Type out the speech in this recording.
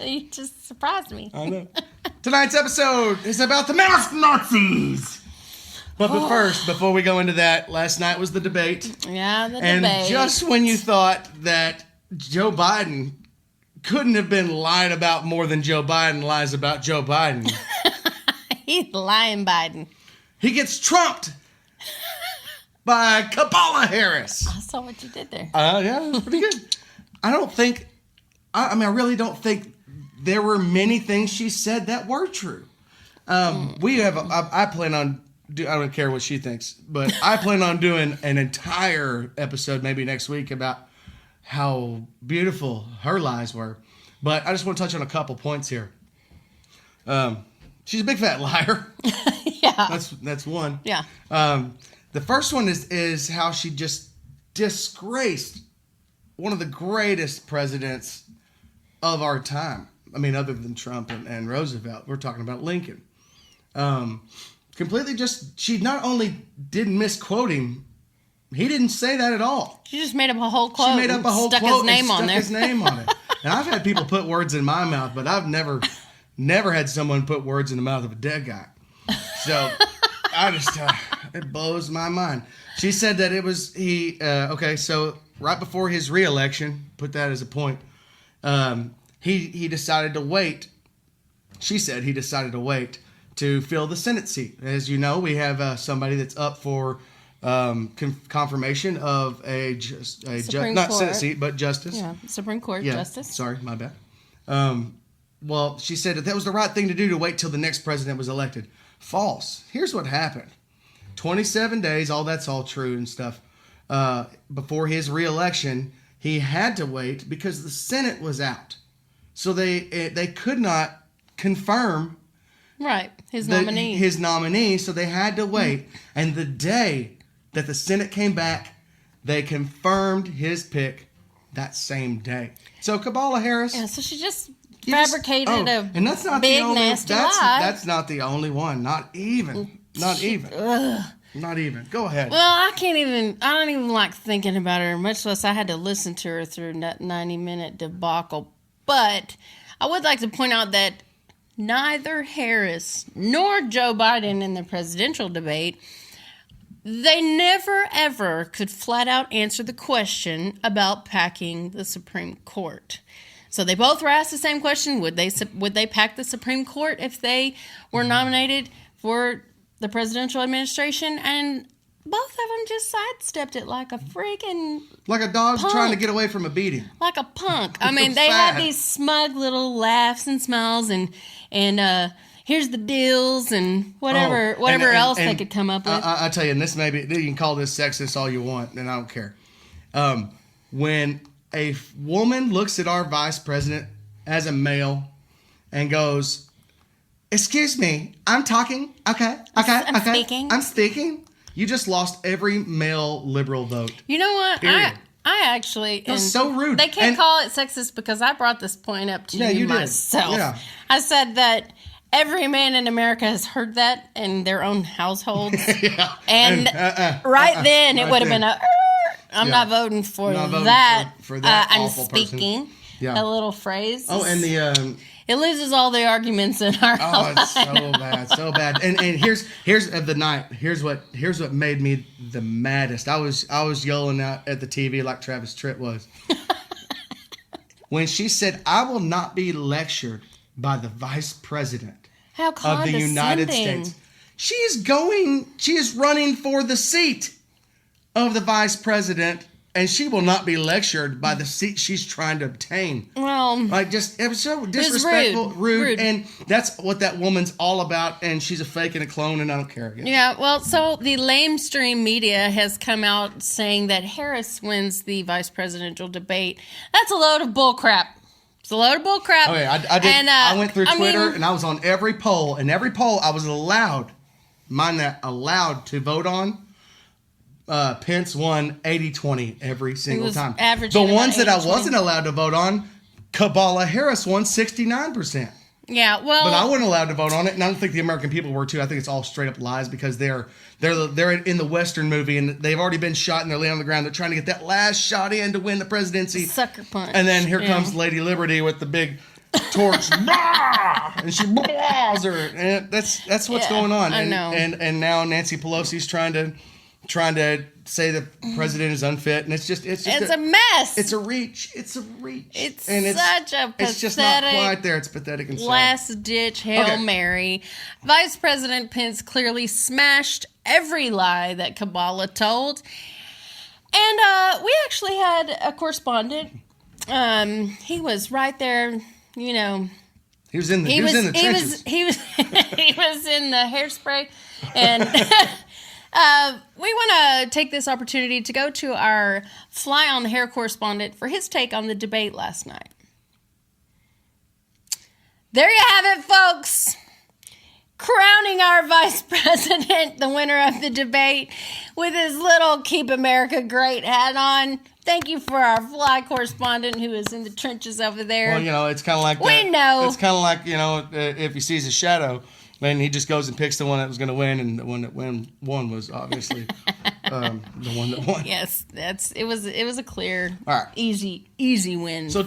You just surprised me. I know. Tonight's episode is about the masked Nazis. But first, before we go into that, last night was the debate. Yeah, the debate. And just when you thought that Joe Biden couldn't have been lied about more than Joe Biden lies about Joe Biden. He's lying Biden. He gets trumped by Cabala Harris. I saw what you did there. Yeah, it was pretty good. I really don't think there were many things she said that were true. I plan on, I don't care what she thinks, but I plan on doing an entire episode maybe next week about how beautiful her lies were. But I just want to touch on a couple points here. She's a big fat liar. Yeah. That's one. Yeah. The first one is how she just disgraced one of the greatest presidents of our time. I mean, other than Trump and Roosevelt, we're talking about Lincoln. Completely she not only didn't misquote him, he didn't say that at all. She just made up a whole quote. She made up a whole quote quote and stuck his name on it. And I've had people put words in my mouth, but I've never had someone put words in the mouth of a dead guy. So I just, it blows my mind. She said that it was so right before his re-election, put that as a point, he decided to wait. She said he decided to wait to fill the Senate seat. As you know, we have somebody that's up for confirmation of not Senate seat, but justice. Yeah, Supreme Court justice. Sorry, my bad. Well, she said that was the right thing to do to wait till the next president was elected. False. Here's what happened. 27 days, that's all true and stuff. Before his re-election, he had to wait because the Senate was out. So they could not confirm his nominee. So they had to wait. And the day that the Senate came back, they confirmed his pick that same day. So Cabala Harris. Yeah, so she just fabricated a and that's not big the only, nasty lie. That's not the only one. Not even. Not even. Go ahead. Well, I don't even like thinking about her, much less I had to listen to her through that 90-minute debacle. But I would like to point out that neither Harris nor Joe Biden in the presidential debate, they never, ever could flat out answer the question about packing the Supreme Court. So they both were asked the same question. Would they pack the Supreme Court if they were nominated for the presidential administration? And both of them just sidestepped it like a freaking like a dog punk. Trying to get away from a beating. Like a punk. I mean, they had these smug little laughs and smiles and here's the deals and whatever else they could come up with. I tell you, and this maybe you can call this sexist all you want, and I don't care. When a woman looks at our vice president as a male and goes, "Excuse me, I'm talking. Okay. I'm speaking." You just lost every male liberal vote. You know what? Period. I actually... It was so rude. They can't call it sexist because I brought this point up to you myself. Yeah. I said that every man in America has heard that in their own households. Yeah. And then it would have been I'm not voting for that. For that I'm awful speaking. Person. Yeah. A little phrase. Oh, and the... it loses all the arguments in our life. It's so bad. And here's of the night. Here's what made me the maddest. I was yelling out at the TV like Travis Tritt was. When she said, "I will not be lectured by the vice president of the United States." She is running for the seat of the vice president. And she will not be lectured by the seat she's trying to obtain. Well, it was so disrespectful, rude, and that's what that woman's all about. And she's a fake and a clone, and I don't care. Yeah, well, so the lamestream media has come out saying that Harris wins the vice presidential debate. That's a load of bullcrap. It's a load of bullcrap. Oh yeah, I did. And, I went through Twitter, and I was on every poll, and every poll I was allowed to vote on. Pence won 80-20 every single time. The ones that I wasn't allowed to vote on, Cabala Harris won 69%. Yeah, well, but I wasn't allowed to vote on it, and I don't think the American people were too. I think it's all straight up lies because they're in the Western movie and they've already been shot and they're laying on the ground. They're trying to get that last shot in to win the presidency. Sucker punch. And then here comes Lady Liberty with the big torch, and she blaws her, and that's what's going on. I know. And now Nancy Pelosi's trying to say the president is unfit, and it's a mess. It's a reach. It's such a pathetic. It's just not quite there. It's pathetic and sad. Last ditch Hail Mary. Vice President Pence clearly smashed every lie that Cabala told. And we actually had a correspondent. He was right there, you know. He was in the trenches. He was in the hairspray. And we want to take this opportunity to go to our Fly on the Hair correspondent for his take on the debate last night. There you have it, folks. Crowning our vice president the winner of the debate with his little Keep America Great hat on. Thank you for our Fly correspondent who is in the trenches over there. Well, you know, it's kind of like we know. It's kind of like, you know, if he sees a shadow, then he just goes and picks the one that was going to win, and the one that won was obviously the one that won. Yes, it was a clear, all right, easy win. So.